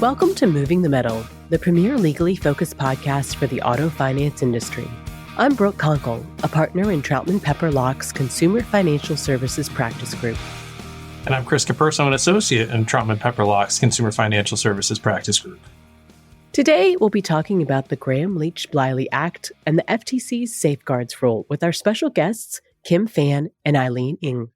Welcome to Moving the Metal, the premier legally focused podcast for the auto finance industry. I'm Brooke Conkle, a partner in Troutman Pepper Locke's Consumer Financial Services Practice Group. And I'm Chris Caperso, an associate in Troutman Pepper Locke's Consumer Financial Services Practice Group. Today, we'll be talking about the Gramm-Leach-Bliley Act and the FTC's safeguards rule with our special guests, Kim Phan and Eileen Ng.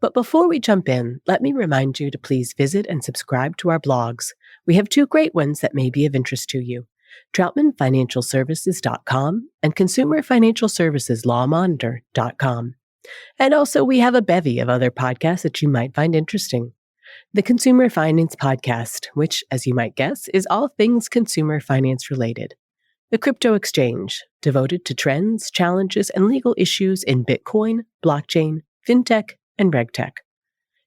But before we jump in, let me remind you to please visit and subscribe to our blogs. We have two great ones that may be of interest to you, TroutmanFinancialServices.com and ConsumerFinancialServicesLawMonitor.com. And also, we have a bevy of other podcasts that you might find interesting. The Consumer Finance Podcast, which, as you might guess, is all things consumer finance related. The Crypto Exchange, devoted to trends, challenges, and legal issues in Bitcoin, blockchain, fintech, and regtech.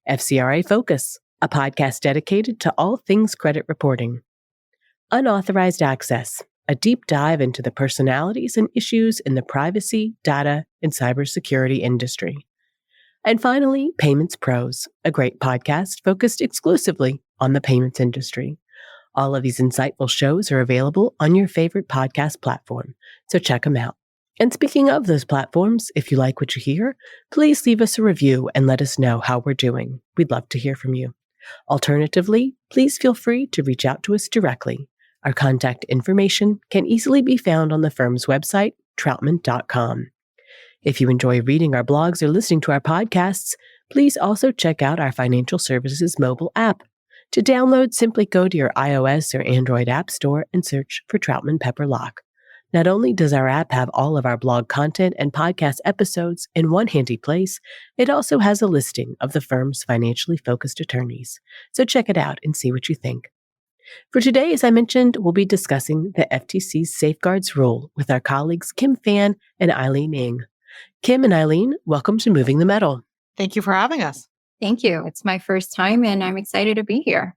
FCRA Focus, a podcast dedicated to all things credit reporting. Unauthorized Access, a deep dive into the personalities and issues in the privacy, data, and cybersecurity industry. And finally, Payments Pros, a great podcast focused exclusively on the payments industry. All of these insightful shows are available on your favorite podcast platform, so check them out. And speaking of those platforms, if you like what you hear, please leave us a review and let us know how we're doing. We'd love to hear from you. Alternatively, please feel free to reach out to us directly. Our contact information can easily be found on the firm's website, troutman.com. If you enjoy reading our blogs or listening to our podcasts, please also check out our financial services mobile app. To download, simply go to your iOS or Android app store and search for Troutman Pepper Locke. Not only does our app have all of our blog content and podcast episodes in one handy place, it also has a listing of the firm's financially focused attorneys. So check it out and see what you think. For today, as I mentioned, we'll be discussing the FTC's safeguards rule with our colleagues Kim Phan and Eileen Ng. Kim and Eileen, welcome to Moving the Metal. Thank you for having us. Thank you. It's my first time and I'm excited to be here.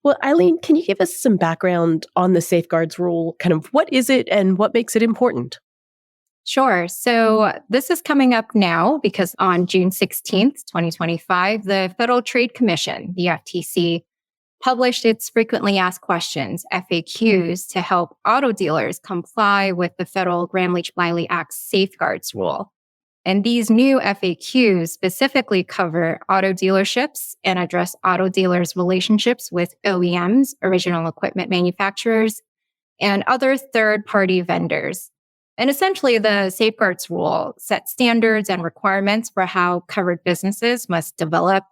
Well, Eileen, can you give us some background on the safeguards rule? Kind of what is it and what makes it important? Sure. So this is coming up now because on June 16th, 2025, the Federal Trade Commission, the FTC, published its frequently asked questions, FAQs, to help auto dealers comply with the federal Gramm-Leach-Bliley Act's safeguards rule. And these new FAQs specifically cover auto dealerships and address auto dealers' relationships with OEMs, original equipment manufacturers, and other third-party vendors. And essentially, the safeguards rule sets standards and requirements for how covered businesses must develop,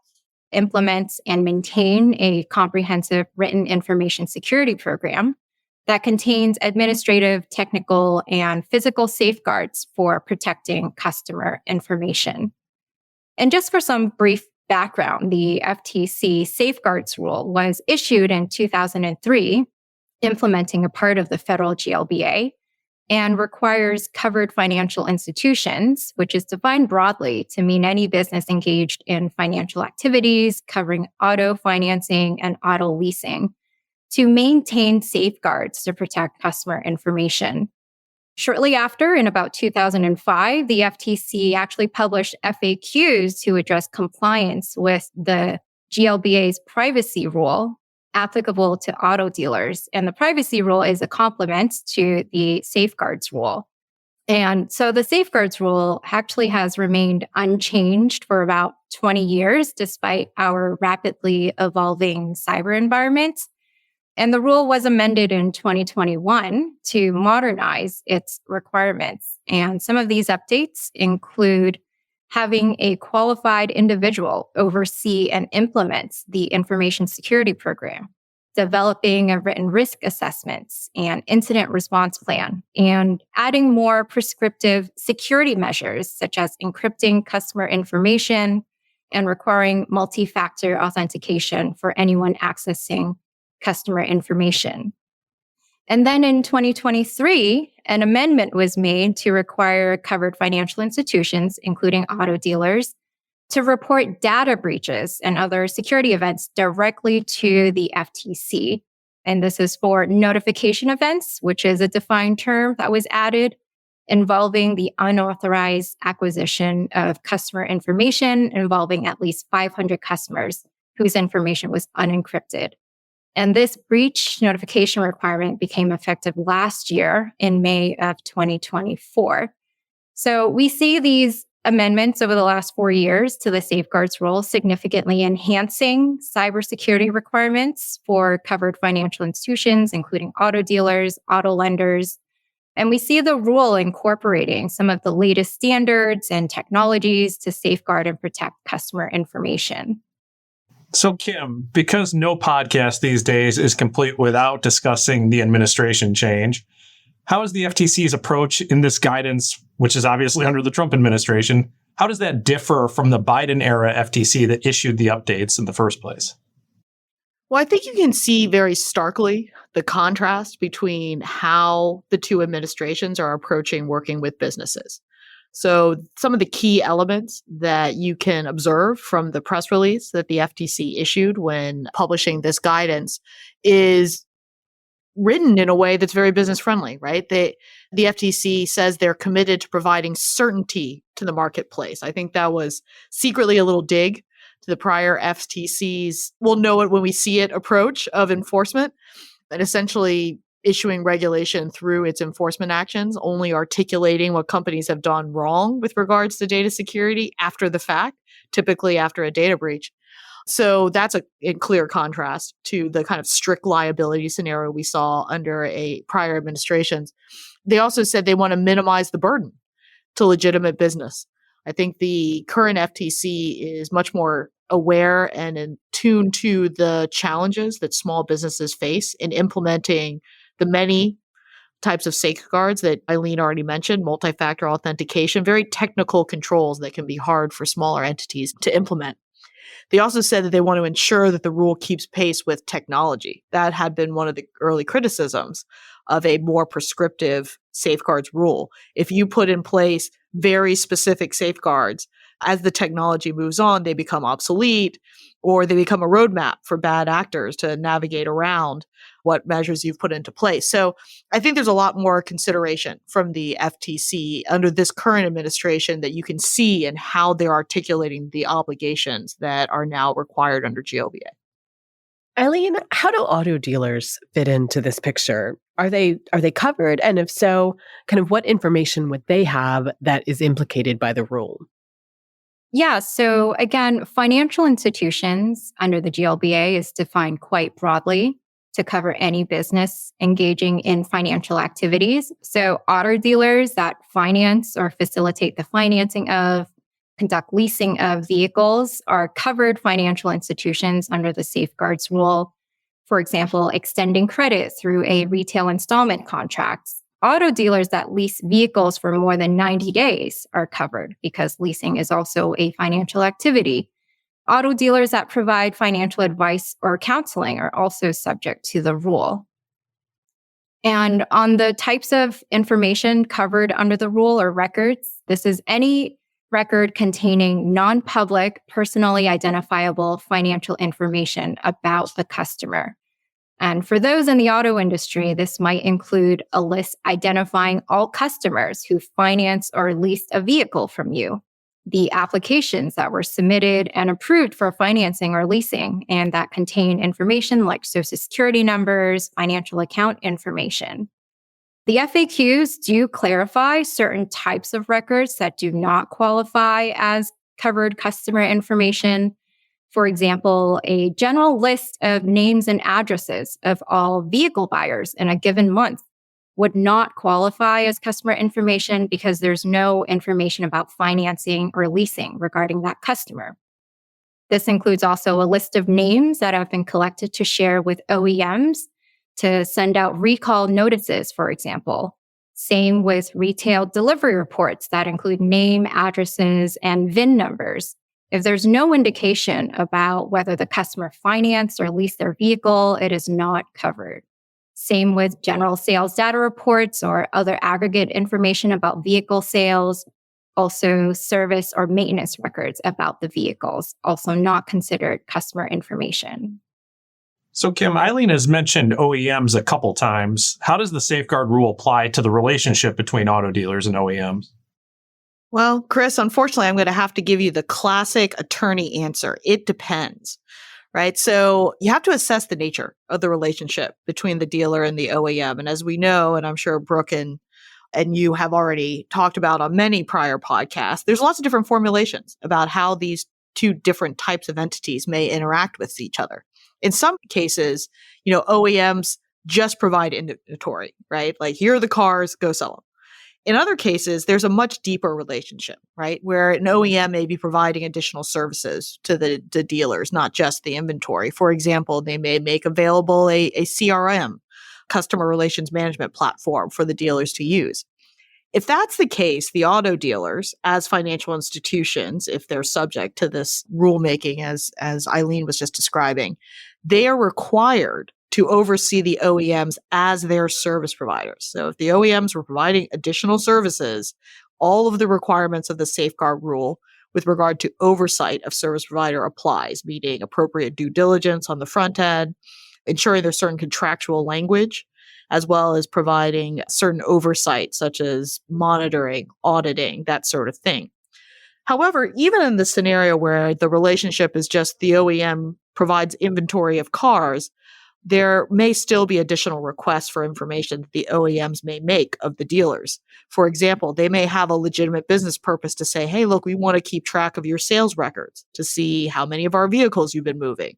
implement, and maintain a comprehensive written information security program that contains administrative, technical, and physical safeguards for protecting customer information. And just for some brief background, the FTC Safeguards Rule was issued in 2003, implementing a part of the federal GLBA, and requires covered financial institutions, which is defined broadly to mean any business engaged in financial activities covering auto financing and auto leasing, to maintain safeguards to protect customer information. Shortly after, in about 2005, the FTC actually published FAQs to address compliance with the GLBA's privacy rule applicable to auto dealers. And the privacy rule is a complement to the safeguards rule. And so the safeguards rule actually has remained unchanged for about 20 years, despite our rapidly evolving cyber environment. And the rule was amended in 2021 to modernize its requirements. And some of these updates include having a qualified individual oversee and implement the information security program, developing a written risk assessment and incident response plan, and adding more prescriptive security measures such as encrypting customer information and requiring multi-factor authentication for anyone accessing customer information. And then in 2023, an amendment was made to require covered financial institutions, including auto dealers, to report data breaches and other security events directly to the FTC. And this is for notification events, which is a defined term that was added, involving the unauthorized acquisition of customer information involving at least 500 customers whose information was unencrypted. And this breach notification requirement became effective last year in May of 2024. So we see these amendments over the last 4 years to the safeguards rule significantly enhancing cybersecurity requirements for covered financial institutions, including auto dealers, auto lenders. And we see the rule incorporating some of the latest standards and technologies to safeguard and protect customer information. So, Kim, because no podcast these days is complete without discussing the administration change, how is the FTC's approach in this guidance, which is obviously under the Trump administration, how does that differ from the Biden-era FTC that issued the updates in the first place? Well, I think you can see very starkly the contrast between how the two administrations are approaching working with businesses. So some of the key elements that you can observe from the press release that the FTC issued when publishing this guidance is written in a way that's very business friendly, right? The FTC says they're committed to providing certainty to the marketplace. I think that was secretly a little dig to the prior FTC's we'll know it when we see it approach of enforcement, and essentially issuing regulation through its enforcement actions, only articulating what companies have done wrong with regards to data security after the fact, typically after a data breach. So that's in clear contrast to the kind of strict liability scenario we saw under a prior administrations. They also said they want to minimize the burden to legitimate business. I think the current FTC is much more aware and in tune to the challenges that small businesses face in implementing the many types of safeguards that Eileen already mentioned, multi-factor authentication, very technical controls that can be hard for smaller entities to implement. They also said that they want to ensure that the rule keeps pace with technology. That had been one of the early criticisms of a more prescriptive safeguards rule. If you put in place very specific safeguards, as the technology moves on, they become obsolete or they become a roadmap for bad actors to navigate around what measures you've put into place. So I think there's a lot more consideration from the FTC under this current administration that you can see in how they're articulating the obligations that are now required under GLBA. Eileen, how do auto dealers fit into this picture? Are they covered? And if so, kind of what information would they have that is implicated by the rule? Yeah, so again, financial institutions under the GLBA is defined quite broadly to cover any business engaging in financial activities. So auto dealers that finance or facilitate the financing of, conduct leasing of vehicles are covered financial institutions under the safeguards rule. For example, extending credit through a retail installment contract. Auto dealers that lease vehicles for more than 90 days are covered because leasing is also a financial activity. Auto dealers that provide financial advice or counseling are also subject to the rule. And on the types of information covered under the rule or records, this is any record containing non-public, personally identifiable financial information about the customer. And for those in the auto industry, this might include a list identifying all customers who financed or leased a vehicle from you, the applications that were submitted and approved for financing or leasing, and that contain information like Social Security numbers, financial account information. The FAQs do clarify certain types of records that do not qualify as covered customer information. For example, a general list of names and addresses of all vehicle buyers in a given month would not qualify as customer information because there's no information about financing or leasing regarding that customer. This includes also a list of names that have been collected to share with OEMs to send out recall notices, for example. Same with retail delivery reports that include name, addresses, and VIN numbers. If there's no indication about whether the customer financed or leased their vehicle, it is not covered. Same with general sales data reports or other aggregate information about vehicle sales, also service or maintenance records about the vehicles, also not considered customer information. So, Kim, Eileen has mentioned OEMs a couple times. How does the safeguard rule apply to the relationship between auto dealers and OEMs? Well, Chris, unfortunately, I'm going to have to give you the classic attorney answer. It depends, right? So you have to assess the nature of the relationship between the dealer and the OEM. And as we know, and I'm sure Brooke and you have already talked about on many prior podcasts, there's lots of different formulations about how these two different types of entities may interact with each other. In some cases, OEMs just provide inventory, right? Like, here are the cars, go sell them. In other cases, there's a much deeper relationship, right? Where an OEM may be providing additional services to the dealers, not just the inventory. For example, they may make available a CRM, customer relations management platform, for the dealers to use. If that's the case, the auto dealers, as financial institutions, if they're subject to this rulemaking, as Eileen was just describing, they are required to oversee the OEMs as their service providers. So if the OEMs were providing additional services, all of the requirements of the safeguard rule with regard to oversight of service provider applies, meaning appropriate due diligence on the front end, ensuring there's certain contractual language, as well as providing certain oversight, such as monitoring, auditing, that sort of thing. However, even in the scenario where the relationship is just the OEM provides inventory of cars, there may still be additional requests for information that the OEMs may make of the dealers. For example, they may have a legitimate business purpose to say, hey, look, we want to keep track of your sales records to see how many of our vehicles you've been moving,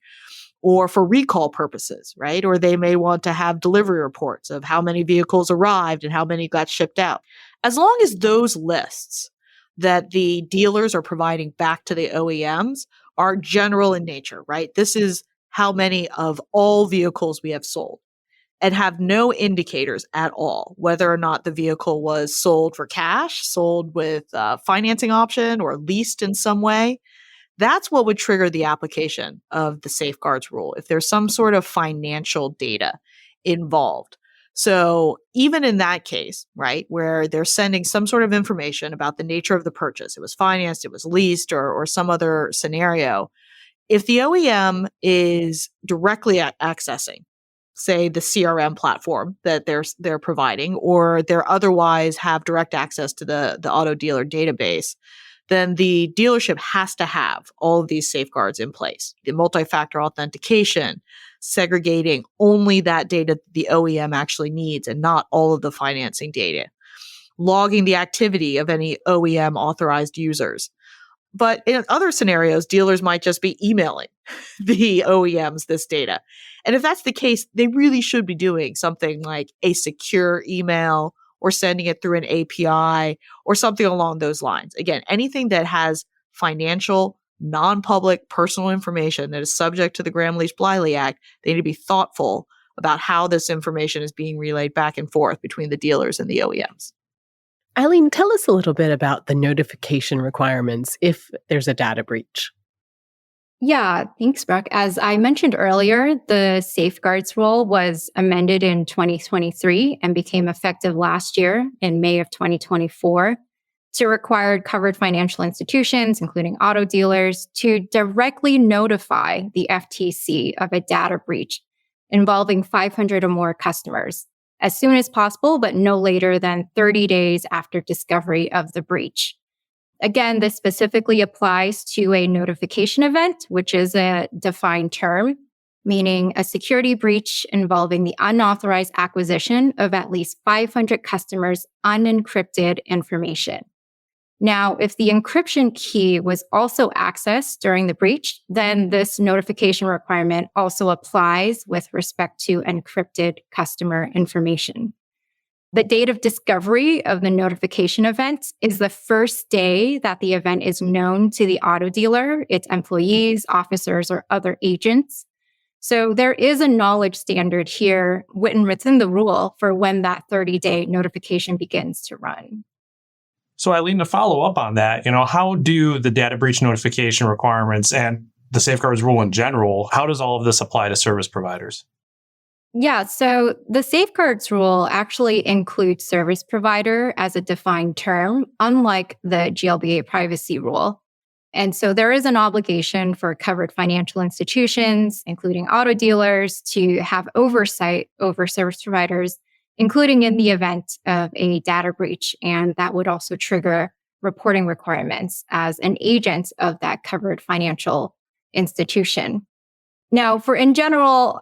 or for recall purposes, right? Or they may want to have delivery reports of how many vehicles arrived and how many got shipped out. As long as those lists that the dealers are providing back to the OEMs are general in nature, right? This is how many of all vehicles we have sold, and have no indicators at all whether or not the vehicle was sold for cash, sold with a financing option, or leased in some way. That's what would trigger the application of the safeguards rule, if there's some sort of financial data involved. So even in that case, right, where they're sending some sort of information about the nature of the purchase, it was financed, it was leased, or some other scenario, if the OEM is directly accessing, say, the CRM platform that they're providing, or they're otherwise have direct access to the auto dealer database, then the dealership has to have all of these safeguards in place. The multi-factor authentication, segregating only that data the OEM actually needs and not all of the financing data, logging the activity of any OEM authorized users. But in other scenarios, dealers might just be emailing the OEMs this data. And if that's the case, they really should be doing something like a secure email, or sending it through an API, or something along those lines. Again, anything that has financial, non-public, personal information that is subject to the Gramm-Leach-Bliley Act, they need to be thoughtful about how this information is being relayed back and forth between the dealers and the OEMs. Eileen, tell us a little bit about the notification requirements if there's a data breach. Yeah, thanks, Brooke. As I mentioned earlier, the safeguards rule was amended in 2023 and became effective last year in May of 2024 to require covered financial institutions, including auto dealers, to directly notify the FTC of a data breach involving 500 or more customers as soon as possible, but no later than 30 days after discovery of the breach. Again, this specifically applies to a notification event, which is a defined term, meaning a security breach involving the unauthorized acquisition of at least 500 customers' unencrypted information. Now, if the encryption key was also accessed during the breach, then this notification requirement also applies with respect to encrypted customer information. The date of discovery of the notification event is the first day that the event is known to the auto dealer, its employees, officers, or other agents. So there is a knowledge standard here written within the rule for when that 30-day notification begins to run. So Eileen, to follow up on that, how do the data breach notification requirements and the safeguards rule in general, how does all of this apply to service providers? Yeah, so the safeguards rule actually includes service provider as a defined term, unlike the GLBA privacy rule. And so there is an obligation for covered financial institutions, including auto dealers, to have oversight over service providers, including in the event of a data breach. And that would also trigger reporting requirements as an agent of that covered financial institution. Now, in general,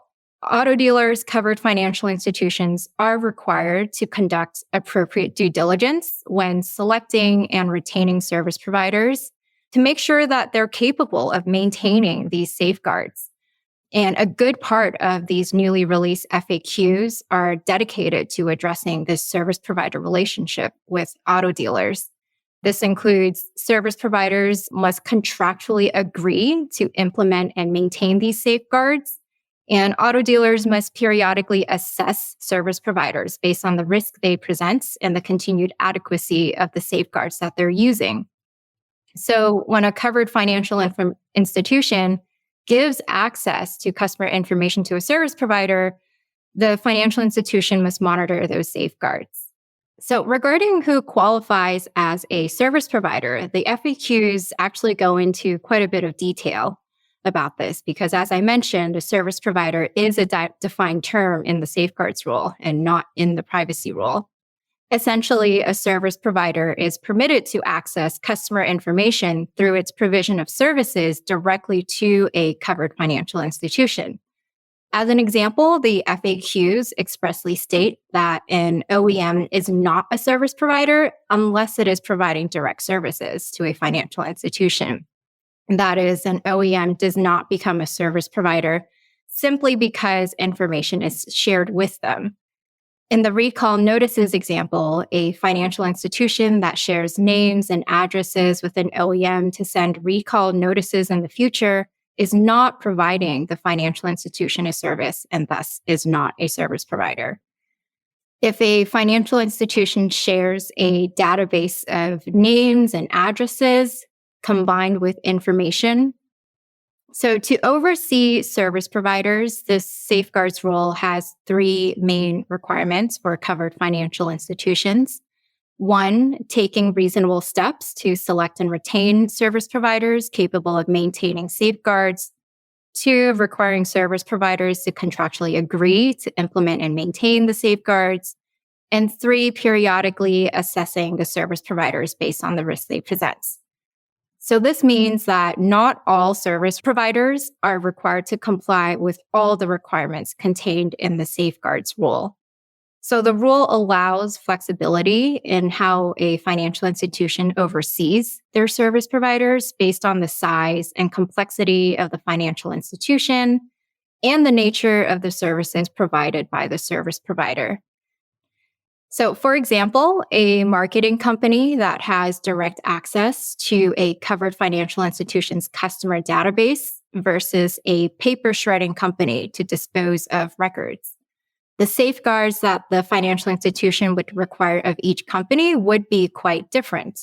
auto dealers, covered financial institutions are required to conduct appropriate due diligence when selecting and retaining service providers to make sure that they're capable of maintaining these safeguards. And a good part of these newly released FAQs are dedicated to addressing this service provider relationship with auto dealers. This includes service providers must contractually agree to implement and maintain these safeguards, and auto dealers must periodically assess service providers based on the risk they present and the continued adequacy of the safeguards that they're using. So when a covered financial institution gives access to customer information to a service provider, the financial institution must monitor those safeguards. So regarding who qualifies as a service provider, the FAQs actually go into quite a bit of detail about this because, as I mentioned, a service provider is a defined term in the safeguards rule and not in the privacy rule. Essentially, a service provider is permitted to access customer information through its provision of services directly to a covered financial institution. As an example, the FAQs expressly state that an OEM is not a service provider unless it is providing direct services to a financial institution. That is, an OEM does not become a service provider simply because information is shared with them. In the recall notices example, a financial institution that shares names and addresses with an OEM to send recall notices in the future is not providing the financial institution a service and thus is not a service provider. If a financial institution shares a database of names and addresses combined with information, so to oversee service providers, this safeguards rule has three main requirements for covered financial institutions. One, taking reasonable steps to select and retain service providers capable of maintaining safeguards. Two, requiring service providers to contractually agree to implement and maintain the safeguards. And three, periodically assessing the service providers based on the risk they present. So this means that not all service providers are required to comply with all the requirements contained in the safeguards rule. So the rule allows flexibility in how a financial institution oversees their service providers based on the size and complexity of the financial institution and the nature of the services provided by the service provider. So, for example, a marketing company that has direct access to a covered financial institution's customer database versus a paper shredding company to dispose of records. The safeguards that the financial institution would require of each company would be quite different.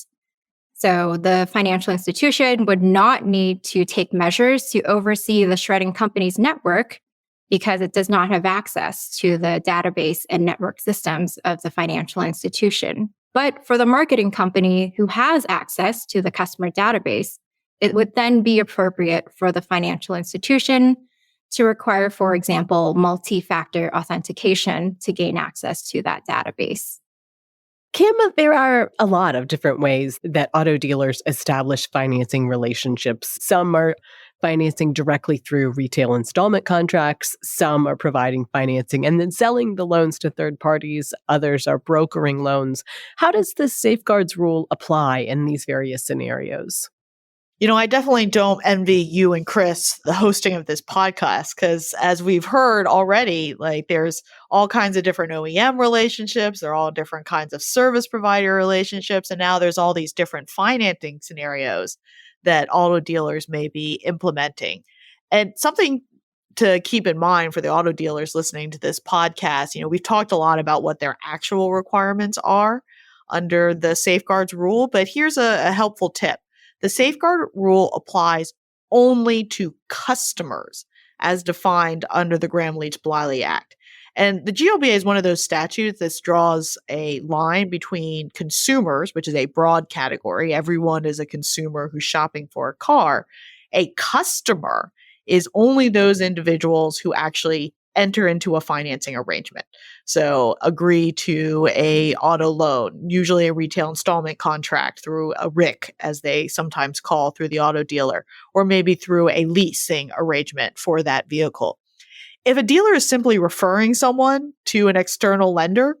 So the financial institution would not need to take measures to oversee the shredding company's network because it does not have access to the database and network systems of the financial institution. But for the marketing company who has access to the customer database, it would then be appropriate for the financial institution to require, for example, multi-factor authentication to gain access to that database. Kim, there are a lot of different ways that auto dealers establish financing relationships. Some are financing directly through retail installment contracts. Some are providing financing and then selling the loans to third parties. Others are brokering loans. How does this safeguards rule apply in these various scenarios? I definitely don't envy you and Chris the hosting of this podcast because, as we've heard already, there's all kinds of different OEM relationships. There are all different kinds of service provider relationships. And now there's all these different financing scenarios that auto dealers may be implementing. And something to keep in mind for the auto dealers listening to this podcast, we've talked a lot about what their actual requirements are under the safeguards rule, but here's a helpful tip. The safeguard rule applies only to customers as defined under the Gramm-Leach-Bliley Act. And the GLBA is one of those statutes that draws a line between consumers, which is a broad category. Everyone is a consumer who's shopping for a car. A customer is only those individuals who actually enter into a financing arrangement. So agree to a auto loan, usually a retail installment contract through a RIC, as they sometimes call through the auto dealer, or maybe through a leasing arrangement for that vehicle. If a dealer is simply referring someone to an external lender,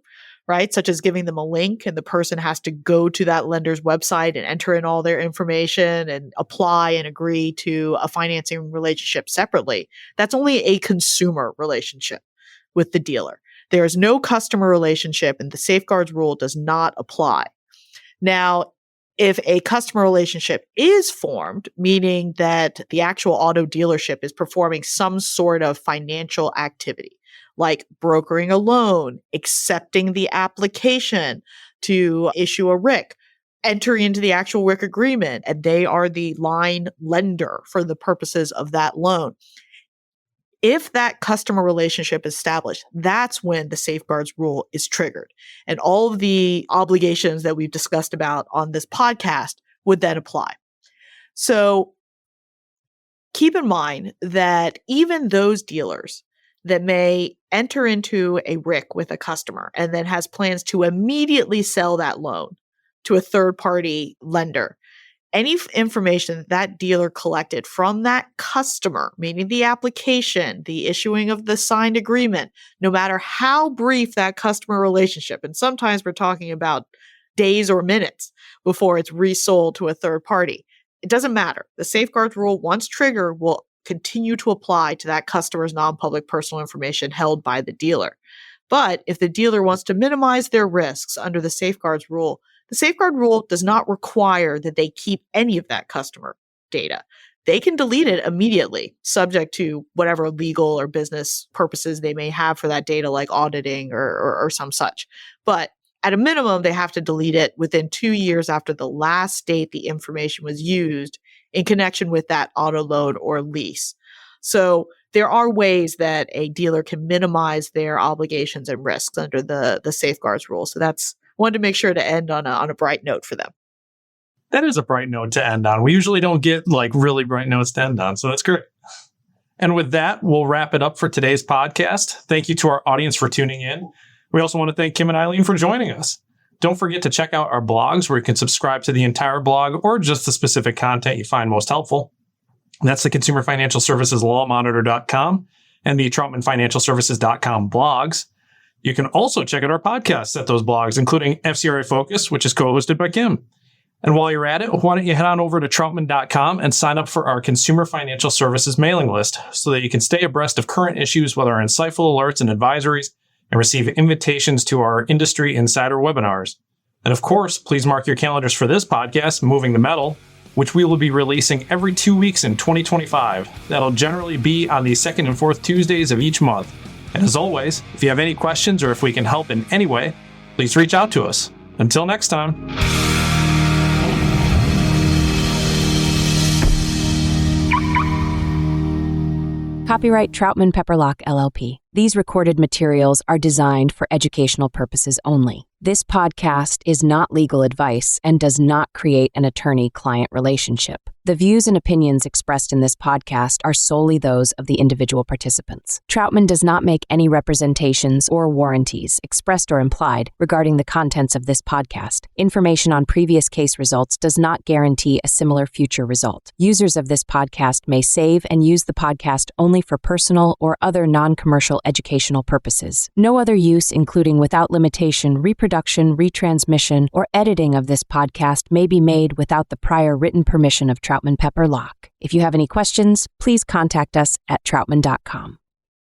right, such as giving them a link and the person has to go to that lender's website and enter in all their information and apply and agree to a financing relationship separately, that's only a consumer relationship with the dealer. There is no customer relationship, and the safeguards rule does not apply. Now, if a customer relationship is formed, meaning that the actual auto dealership is performing some sort of financial activity, like brokering a loan, accepting the application to issue a RIC, entering into the actual RIC agreement, and they are the line lender for the purposes of that loan. If that customer relationship is established, that's when the safeguards rule is triggered. And all of the obligations that we've discussed about on this podcast would then apply. So keep in mind that even those dealers that may enter into a RIC with a customer and then has plans to immediately sell that loan to a third-party lender, any information that dealer collected from that customer, meaning the application, the issuing of the signed agreement, no matter how brief that customer relationship, and sometimes we're talking about days or minutes before it's resold to a third party, it doesn't matter. The safeguards rule, once triggered, will continue to apply to that customer's non-public personal information held by the dealer. But if the dealer wants to minimize their risks under the safeguards rule, the safeguard rule does not require that they keep any of that customer data. They can delete it immediately, subject to whatever legal or business purposes they may have for that data, like auditing or some such. But at a minimum, they have to delete it within 2 years after the last date the information was used in connection with that auto loan or lease. So there are ways that a dealer can minimize their obligations and risks under the safeguards rule. So that's wanted to make sure to end on a bright note for them. That is a bright note to end on. We usually don't get like really bright notes to end on, so that's great. And with that, we'll wrap it up for today's podcast. Thank you to our audience for tuning in. We also want to thank Kim and Eileen for joining us. Don't forget to check out our blogs where you can subscribe to the entire blog or just the specific content you find most helpful. That's the Consumer Financial Services LawMonitor.com and the TroutmanFinancialServices.com blogs. You can also check out our podcasts at those blogs, including FCRA Focus, which is co-hosted by Kim. And while you're at it, why don't you head on over to Troutman.com and sign up for our Consumer Financial Services mailing list so that you can stay abreast of current issues with our insightful alerts and advisories and receive invitations to our industry insider webinars. And of course, please mark your calendars for this podcast, Moving the Metal, which we will be releasing every 2 weeks in 2025. That'll generally be on the second and fourth Tuesdays of each month. And as always, if you have any questions or if we can help in any way, please reach out to us. Until next time. Copyright Troutman Pepperlock LLP. These recorded materials are designed for educational purposes only. This podcast is not legal advice and does not create an attorney-client relationship. The views and opinions expressed in this podcast are solely those of the individual participants. Troutman does not make any representations or warranties, expressed or implied, regarding the contents of this podcast. Information on previous case results does not guarantee a similar future result. Users of this podcast may save and use the podcast only for personal or other non-commercial educational purposes. No other use, including without limitation, reproduction, retransmission, or editing of this podcast may be made without the prior written permission of Troutman Pepperlock. If you have any questions, please contact us at troutman.com.